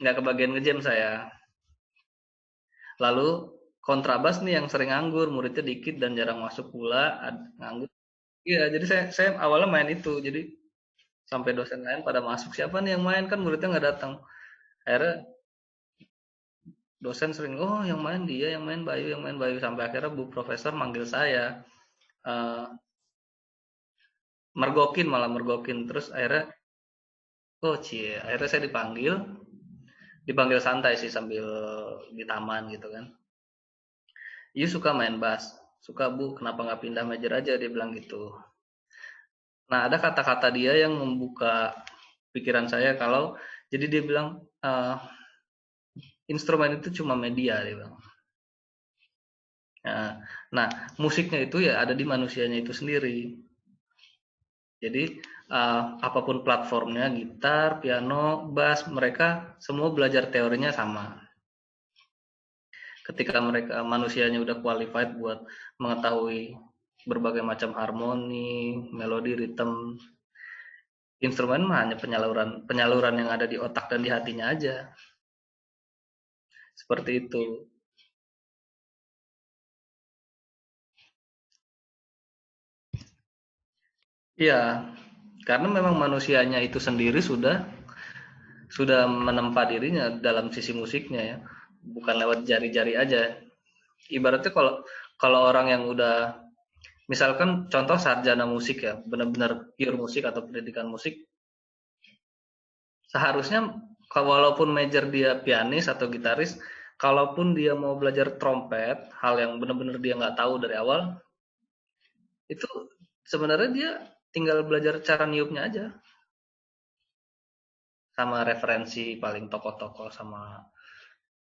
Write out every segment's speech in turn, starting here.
nggak kebagian ngejam saya. Lalu kontrabas nih yang sering nganggur, muridnya dikit dan jarang masuk pula, nganggur. Iya, jadi saya awalnya main itu, jadi sampai dosen lain pada masuk, siapa nih yang main, kan muridnya nggak datang. Akhirnya dosen sering, oh yang main dia, yang main Bayu, yang main Bayu, sampai akhirnya bu profesor manggil saya, eh, mergokin, malah mergokin, terus akhirnya oh cie, akhirnya saya dipanggil, dipanggil santai sih sambil di taman gitu kan. You suka main bass? Suka bu, kenapa nggak pindah major aja, dia bilang gitu. Nah, ada kata-kata dia yang membuka pikiran saya kalau jadi dia bilang instrumen itu cuma media, dia bilang. Nah, nah, musiknya itu ya ada di manusianya itu sendiri. Jadi apapun platformnya, gitar, piano, bass, mereka semua belajar teorinya sama. Ketika mereka manusianya udah qualified buat mengetahui berbagai macam harmoni, melodi, ritme, instrumen mah hanya penyaluran penyaluran yang ada di otak dan di hatinya aja. Seperti itu. Iya, karena memang manusianya itu sendiri sudah menempa dirinya dalam sisi musiknya ya. Bukan lewat jari-jari aja. Ibaratnya kalau kalau orang yang udah misalkan contoh sarjana musik ya, benar-benar pure musik atau pendidikan musik, seharusnya walaupun major dia pianis atau gitaris, kalaupun dia mau belajar trompet, hal yang benar-benar dia nggak tahu dari awal, itu sebenarnya dia tinggal belajar cara niupnya aja, sama referensi paling tokoh-tokoh sama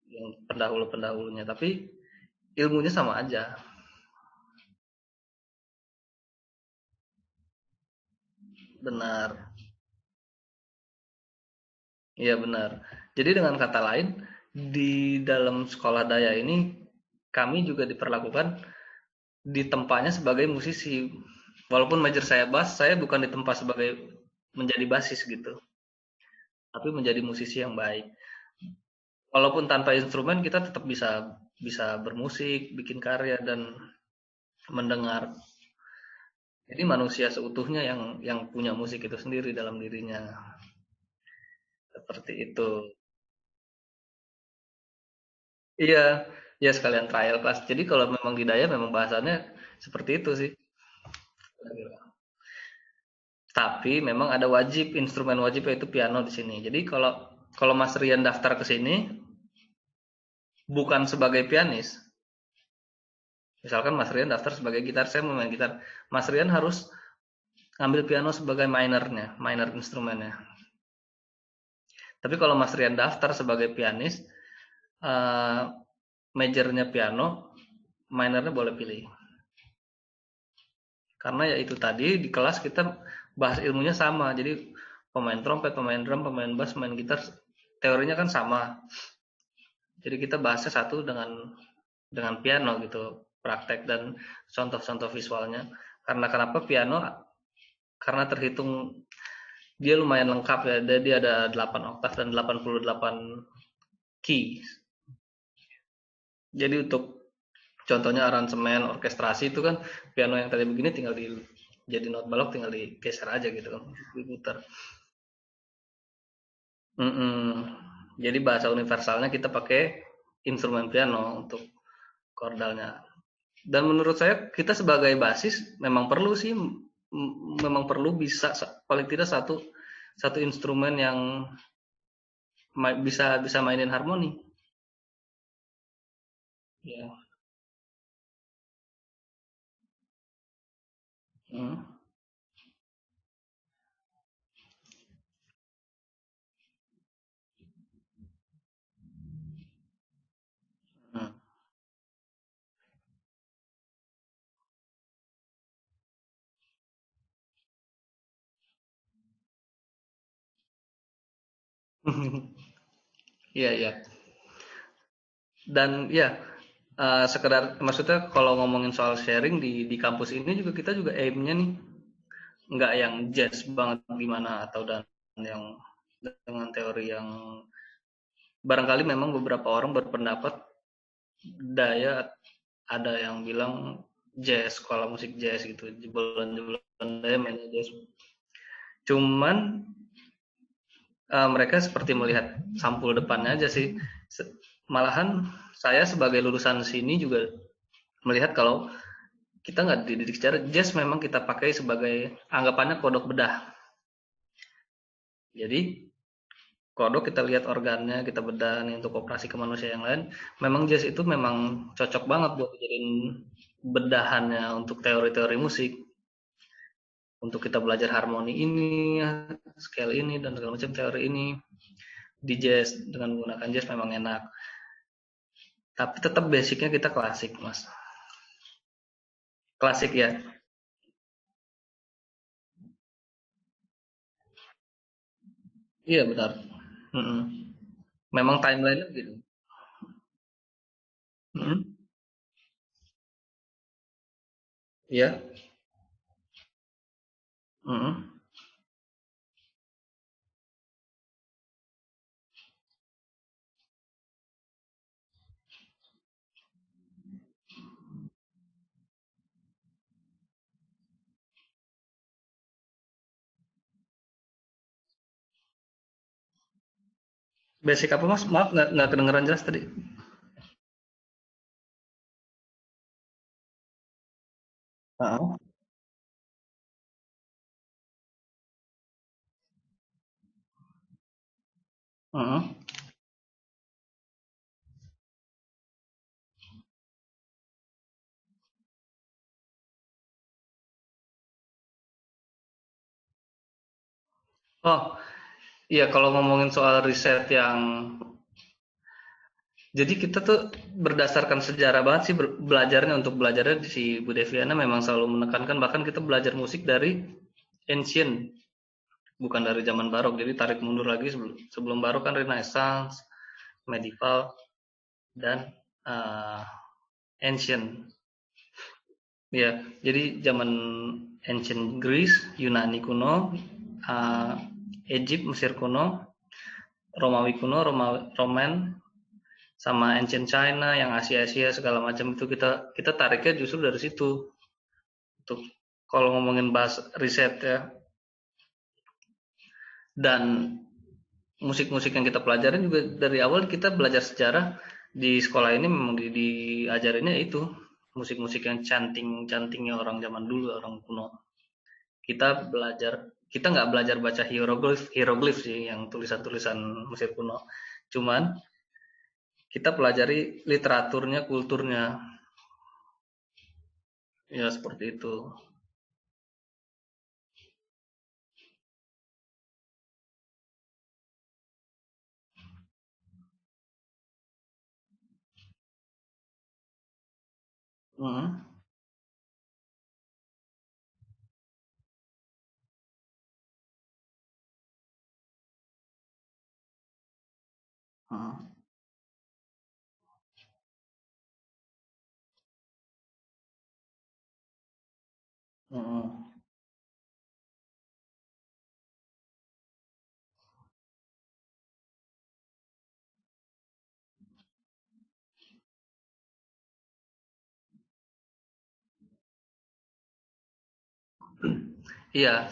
yang pendahulu-pendahulunya, tapi ilmunya sama aja. Benar. Iya benar. Jadi dengan kata lain, di dalam sekolah daya ini kami juga diperlakukan ditempatnya sebagai musisi. Walaupun major saya bass, saya bukan ditempa sebagai menjadi basis gitu, tapi menjadi musisi yang baik. Walaupun tanpa instrumen kita tetap bisa bisa bermusik, bikin karya dan mendengar. Jadi manusia seutuhnya yang punya musik itu sendiri dalam dirinya. Seperti itu. Iya, ya sekalian trial class. Jadi kalau memang di daya memang bahasannya seperti itu sih. Tapi memang ada wajib instrumen wajib yaitu piano di sini. Jadi kalau kalau Mas Rian daftar ke sini bukan sebagai pianis. Misalkan Mas Rian daftar sebagai gitar, saya mau main gitar. Mas Rian harus ngambil piano sebagai minornya, minor instrumennya. Tapi kalau Mas Rian daftar sebagai pianis, uh, majornya piano, minornya boleh pilih. Karena ya itu tadi di kelas kita bahas ilmunya sama. Jadi pemain trompet, pemain drum, pemain bass, pemain gitar teorinya kan sama. Jadi kita bahasnya satu dengan piano gitu, praktek dan contoh-contoh visualnya. Karena kenapa piano? Karena terhitung dia lumayan lengkap ya. Dia ada 8 oktav dan 88 key. Jadi untuk contohnya aransemen, orkestrasi itu kan piano yang tadi begini tinggal di jadi not balok tinggal digeser aja gitu kan, diputar. Mm-mm. Jadi bahasa universalnya kita pakai instrumen piano untuk chordalnya. Dan menurut saya kita sebagai basis memang perlu sih, memang perlu bisa paling tidak satu satu instrumen yang bisa bisa mainin harmoni. Ya. Hmm. Hmm. Iya iya. Dan ya sekedar maksudnya kalau ngomongin soal sharing di kampus ini juga kita juga aimnya nih nggak yang jazz banget gimana atau dan yang dengan teori yang barangkali memang beberapa orang berpendapat daya, ada yang bilang jazz, sekolah musik jazz gitu, jebolan-jebolan daya mainnya jazz. Cuman mereka seperti melihat sampul depannya aja sih. Malahan saya sebagai lulusan sini juga melihat kalau kita nggak dididik secara jazz, memang kita pakai sebagai anggapannya kodok bedah. Jadi kodok kita lihat organnya, kita bedah nih untuk operasi ke manusia yang lain. Memang jazz itu memang cocok banget buat dijadiin bedahannya untuk teori-teori musik. Untuk kita belajar harmoni ini, scale ini, dan segala macam teori ini. Di jazz, dengan menggunakan jazz memang enak. Tapi tetap basicnya kita klasik, Mas. Klasik ya. Iya benar. Mm-mm. Memang timeline-nya gitu. Mm-mm. Iya. Mm-mm. Basic apa Mas? Maaf nggak kedengeran jelas tadi. Heeh. Heeh. Oh, iya kalau ngomongin soal riset yang jadi kita tuh berdasarkan sejarah banget sih belajarnya, untuk belajarnya si Bu Deviana memang selalu menekankan, bahkan kita belajar musik dari ancient, bukan dari zaman barok. Jadi tarik mundur lagi, sebelum barok kan Renaissance, medieval, dan uh, ancient. Ya, jadi zaman ancient Greece, Yunani kuno, uh, Egypt, Mesir kuno, Romawi kuno, Roman, sama ancient China, yang Asia-Asia segala macam itu kita tariknya justru dari situ. Untuk kalau ngomongin bahas riset ya, dan musik-musik yang kita pelajarin juga dari awal kita belajar sejarah di sekolah ini memang diajarinnya itu musik-musik yang canting-cantingnya orang zaman dulu, orang kuno. Kita nggak belajar baca hieroglif sih, yang tulisan-tulisan Mesir kuno. Cuman kita pelajari literaturnya, kulturnya, ya seperti itu. Hmm. Hmm. Hmm. Iya,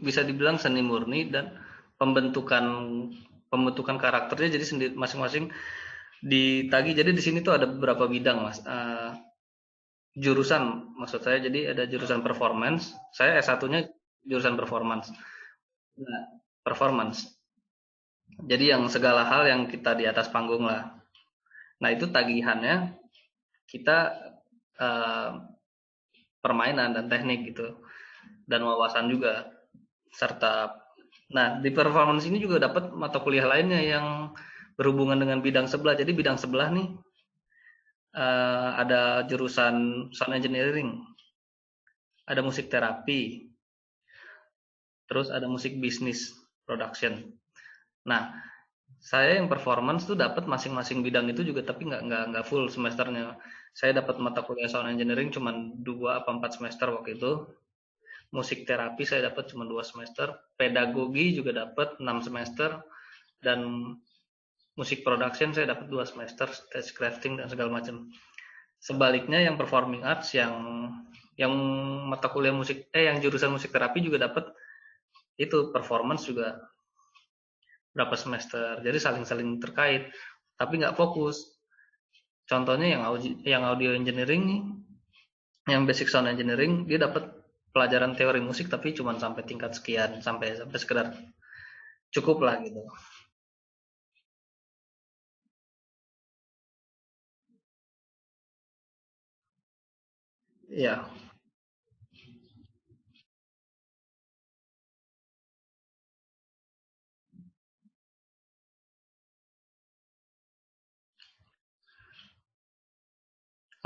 bisa dibilang seni murni, dan pembentukan pembentukan karakternya jadi sendiri masing-masing ditagi. Jadi di sini tuh ada beberapa bidang, Mas. Jurusan maksud saya, jadi ada jurusan performance. Saya S1-nya jurusan performance. Nah, performance. Jadi yang segala hal yang kita di atas panggung lah. Nah, itu tagihannya kita eh, permainan dan teknik gitu, dan wawasan juga, serta nah di performance ini juga dapat mata kuliah lainnya yang berhubungan dengan bidang sebelah. Jadi bidang sebelah nih ada jurusan sound engineering, ada musik terapi, terus ada musik bisnis production. Nah, saya yang performance tuh dapat masing-masing bidang itu juga, tapi nggak full semesternya. Saya dapat mata kuliah sound engineering cuma 2 apa 4 semester waktu itu. Musik terapi saya dapat cuma 2 semester. Pedagogi juga dapat 6 semester. Dan musik production saya dapat 2 semester stage crafting dan segala macam. Sebaliknya yang performing arts yang mata kuliah musik yang jurusan musik terapi juga dapat itu performance juga berapa semester. Jadi saling-saling terkait, tapi nggak fokus. Contohnya yang audio engineering nih, yang basic sound engineering dia dapat pelajaran teori musik tapi cuma sampai tingkat sekian, sampai sekedar cukup lah gitu. Ya,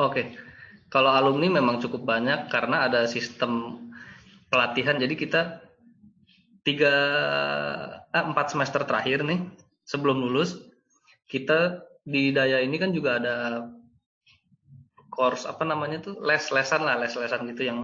oke. Kalau alumni memang cukup banyak karena ada sistem pelatihan. Jadi kita 4 semester terakhir nih sebelum lulus kita di Daya ini kan juga ada course apa namanya tuh les-lesan gitu yang